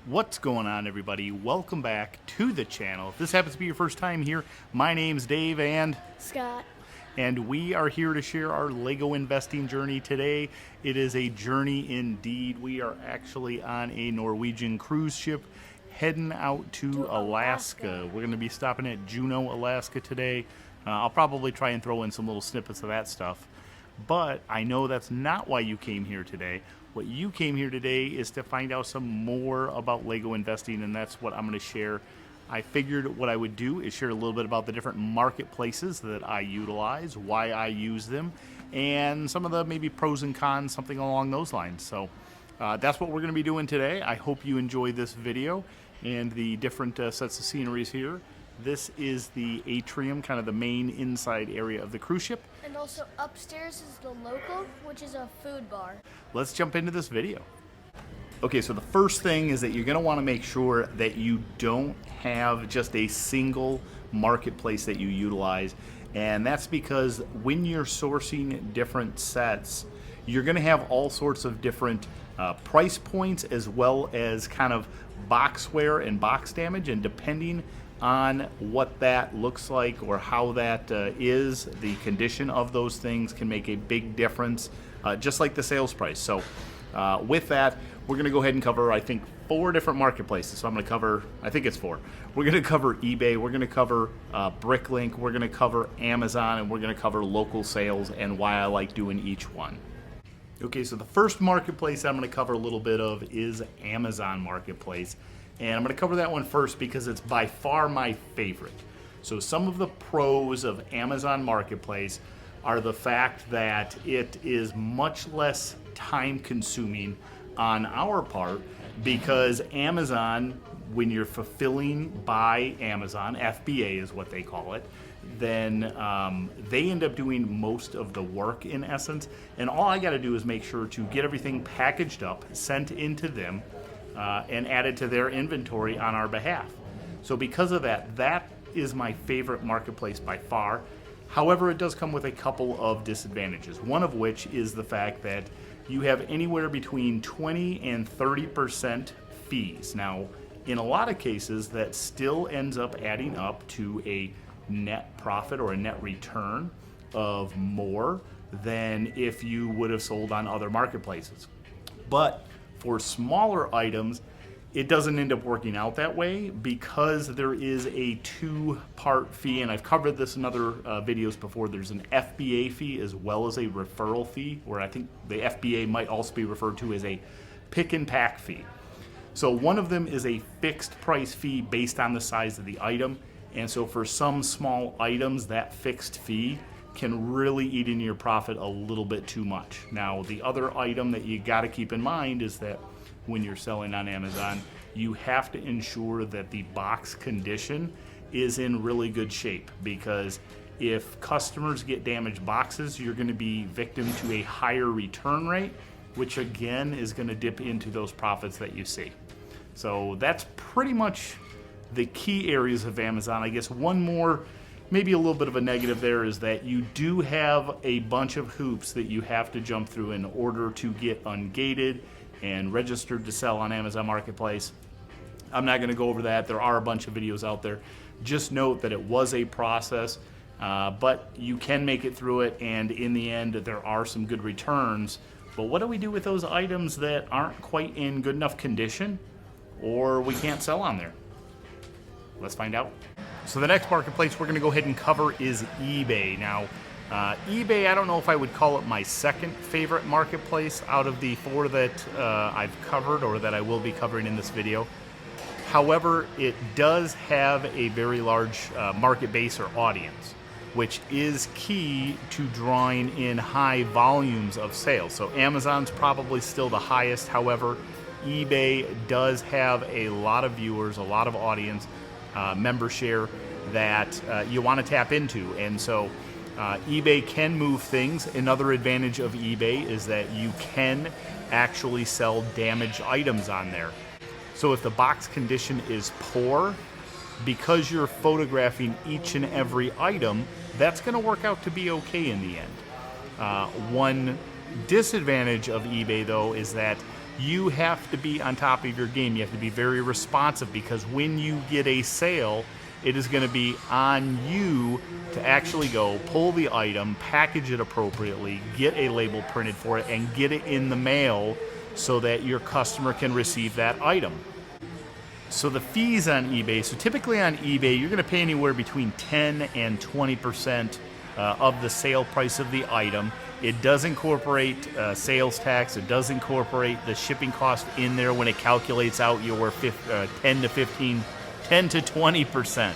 What's going on, everybody? Welcome back to the channel. If this happens to be your first time here, my name's Dave and Scott. And we are here to share our Lego investing journey today. It is a journey indeed. We are actually on a Norwegian cruise ship heading out to Alaska. We're going to be stopping at Juneau, Alaska today. I'll probably try and throw in some little snippets of that stuff. But I know that's not why you came here today. What you came here today is to find out some more about Lego investing, and that's what I'm going to share. I figured what I would do is share a little bit about the different marketplaces that I utilize, why I use them, and some of the maybe pros and cons, something along those lines. So that's what we're going to be doing today. I hope you enjoy this video and the different sets of sceneries here. This is the atrium, kind of the main inside area of the cruise ship. And also upstairs is the local, which is a food bar. Let's jump into this video. Okay, so the first thing is that you're going to want to make sure that you don't have just a single marketplace that you utilize. And that's because when you're sourcing different sets, you're going to have all sorts of different price points as well as kind of box wear and box damage. And depending on what that looks like or how that is, the condition of those things can make a big difference, just like the sales price. So with that, we're going to go ahead and cover, I think, 4 different marketplaces. So I'm going to cover, I think it's 4. We're going to cover eBay, we're going to cover Bricklink, we're going to cover Amazon, and we're going to cover local sales and why I like doing each one. Okay, so the first marketplace I'm going to cover a little bit of is Amazon Marketplace. And I'm going to cover that one first because it's by far my favorite. So some of the pros of Amazon Marketplace are the fact that it is much less time consuming on our part, because Amazon, when you're fulfilling by Amazon, FBA is what they call it, then they end up doing most of the work in essence. And all I got to do is make sure to get everything packaged up, sent into them, and added to their inventory on our behalf. So because of that, that is my favorite marketplace by far. However, it does come with a couple of disadvantages, one of which is the fact that you have anywhere between 20 and 30% fees. Now, in a lot of cases, that still ends up adding up to a net profit or a net return of more than if you would have sold on other marketplaces. But for smaller items, it doesn't end up working out that way because there is a 2-part fee, and I've covered this in other videos before. There's an FBA fee as well as a referral fee, where I think the FBA might also be referred to as a pick and pack fee. So one of them is a fixed price fee based on the size of the item, and so for some small items, that fixed fee can really eat into your profit a little bit too much. Now, the other item that you got to keep in mind is that when you're selling on Amazon, you have to ensure that the box condition is in really good shape, because if customers get damaged boxes, you're going to be victim to a higher return rate, which again is going to dip into those profits that you see. So that's pretty much the key areas of Amazon. I guess one more, maybe a little bit of a negative there, is that you do have a bunch of hoops that you have to jump through in order to get ungated and registered to sell on Amazon Marketplace. I'm not going to go over that. There are a bunch of videos out there. Just note that it was a process, but you can make it through it, and in the end, there are some good returns. But what do we do with those items that aren't quite in good enough condition, or we can't sell on there? Let's find out. So the next marketplace we're going to go ahead and cover is eBay. Now, eBay, I don't know if I would call it my second favorite marketplace out of the 4 that I've covered or that I will be covering in this video. However, it does have a very large market base or audience, which is key to drawing in high volumes of sales. So Amazon's probably still the highest. However, eBay does have a lot of viewers, a lot of audience, member share that you want to tap into. And so eBay can move things. Another advantage of eBay is that you can actually sell damaged items on there. So if the box condition is poor, because you're photographing each and every item, that's going to work out to be okay in the end. One disadvantage of eBay, though, is that you have to be on top of your game. You have to be very responsive, because when you get a sale, it is going to be on you to actually go pull the item, package it appropriately, get a label printed for it, and get it in the mail so that your customer can receive that item. So the fees on eBay, so typically on eBay, you're going to pay anywhere between 10 and 20% of the sale price of the item. It does incorporate sales tax. It does incorporate the shipping cost in there when it calculates out your 10 to 20%.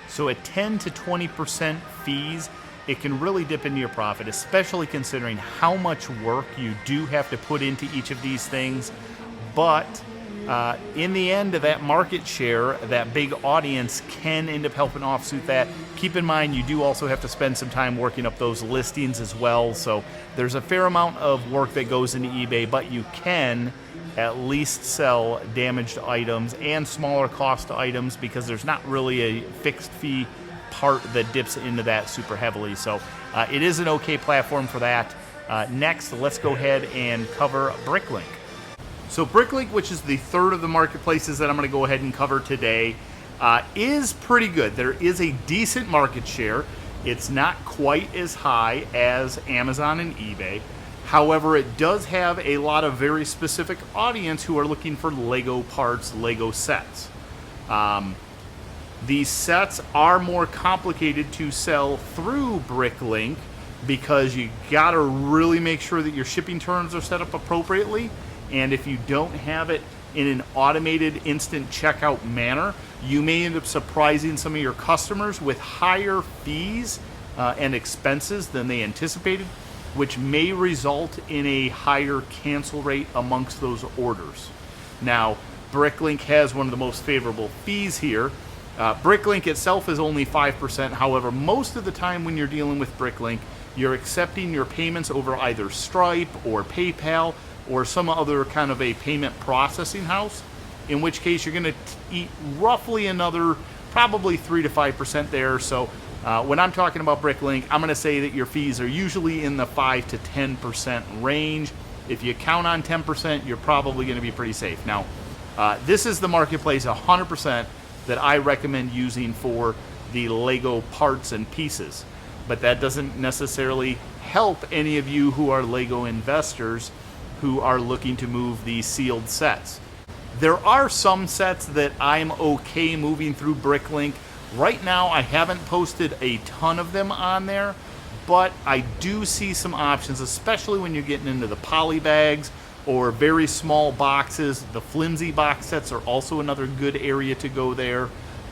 So at 10 to 20% fees, it can really dip into your profit, especially considering how much work you do have to put into each of these things. But in the end, that market share, that big audience, can end up helping offsuit that. Keep in mind, you do also have to spend some time working up those listings as well. So there's a fair amount of work that goes into eBay, but you can at least sell damaged items and smaller cost items, because there's not really a fixed fee part that dips into that super heavily. So it is an okay platform for that. Next, let's go ahead and cover Bricklink. So Bricklink, which is the third of the marketplaces that I'm going to go ahead and cover today, is pretty good. There is a decent market share. It's not quite as high as Amazon and eBay. However, it does have a lot of very specific audience who are looking for Lego parts, Lego sets. These sets are more complicated to sell through Bricklink, because you got to really make sure that your shipping terms are set up appropriately. And if you don't have it in an automated instant checkout manner, you may end up surprising some of your customers with higher fees and expenses than they anticipated, which may result in a higher cancel rate amongst those orders. Now, Bricklink has one of the most favorable fees here. Bricklink itself is only 5%. However, most of the time when you're dealing with Bricklink, you're accepting your payments over either Stripe or PayPal or some other kind of a payment processing house, in which case you're going to eat roughly another probably 3 to 5% there. So when I'm talking about Bricklink, I'm going to say that your fees are usually in the 5 to 10% range. If you count on 10%, you're probably going to be pretty safe. Now, this is the marketplace 100% that I recommend using for the Lego parts and pieces. But that doesn't necessarily help any of you who are Lego investors who are looking to move these sealed sets. There are some sets that I'm okay moving through Bricklink. Right now, I haven't posted a ton of them on there, but I do see some options, especially when you're getting into the poly bags or very small boxes. The flimsy box sets are also another good area to go there.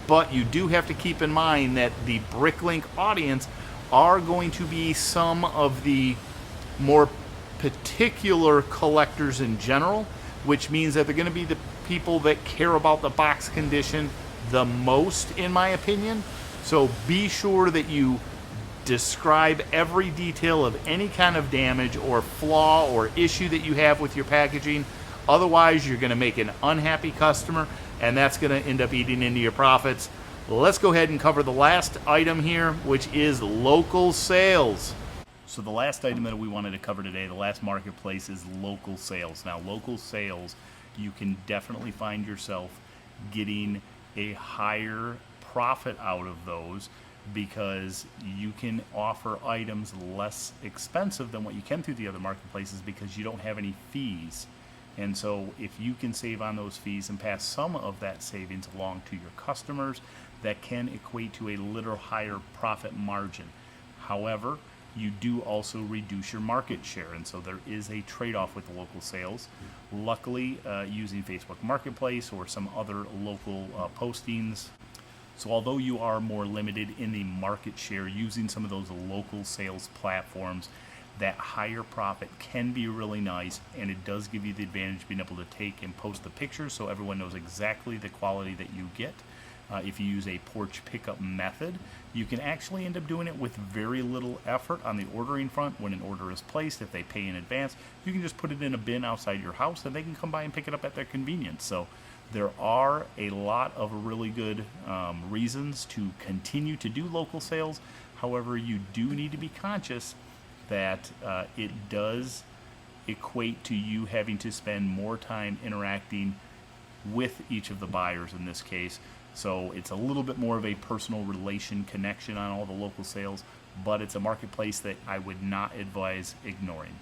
But you do have to keep in mind that the Bricklink audience are going to be some of the more particular collectors in general, which means that they're going to be the people that care about the box condition the most, in my opinion. So be sure that you describe every detail of any kind of damage or flaw or issue that you have with your packaging. Otherwise, you're going to make an unhappy customer, and that's going to end up eating into your profits. Let's go ahead and cover the last item here, which is local sales. So the last item that we wanted to cover today, the last marketplace, is local sales. Now, local sales, you can definitely find yourself getting a higher profit out of those, because you can offer items less expensive than what you can through the other marketplaces, because you don't have any fees. And so if you can save on those fees and pass some of that savings along to your customers, that can equate to a little higher profit margin. However, you do also reduce your market share, and so there is a trade-off with the local sales. Luckily, using Facebook Marketplace or some other local postings. So although you are more limited in the market share using some of those local sales platforms, that higher profit can be really nice, and it does give you the advantage of being able to take and post the pictures so everyone knows exactly the quality that you get. If you use a porch pickup method, you can actually end up doing it with very little effort on the ordering front. When an order is placed, if they pay in advance, you can just put it in a bin outside your house and they can come by and pick it up at their convenience. So there are a lot of really good reasons to continue to do local sales. However, you do need to be conscious that it does equate to you having to spend more time interacting with each of the buyers in this case. So it's a little bit more of a personal relation connection on all the local sales, but it's a marketplace that I would not advise ignoring.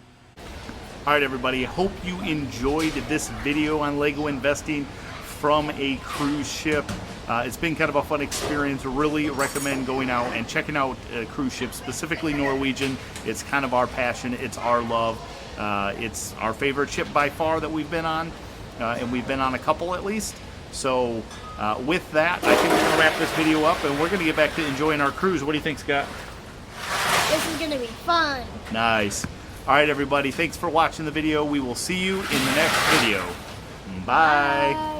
All right, everybody, hope you enjoyed this video on Lego investing from a cruise ship. It's been kind of a fun experience. Really recommend going out and checking out cruise ships, specifically Norwegian. It's kind of our passion. It's our love. It's our favorite ship by far that we've been on, and we've been on a couple at least. So with that, I think we're going to wrap this video up, and we're going to get back to enjoying our cruise. What do you think, Scott? This is going to be fun. Nice. All right, everybody, thanks for watching the video. We will see you in the next video. Bye. Bye.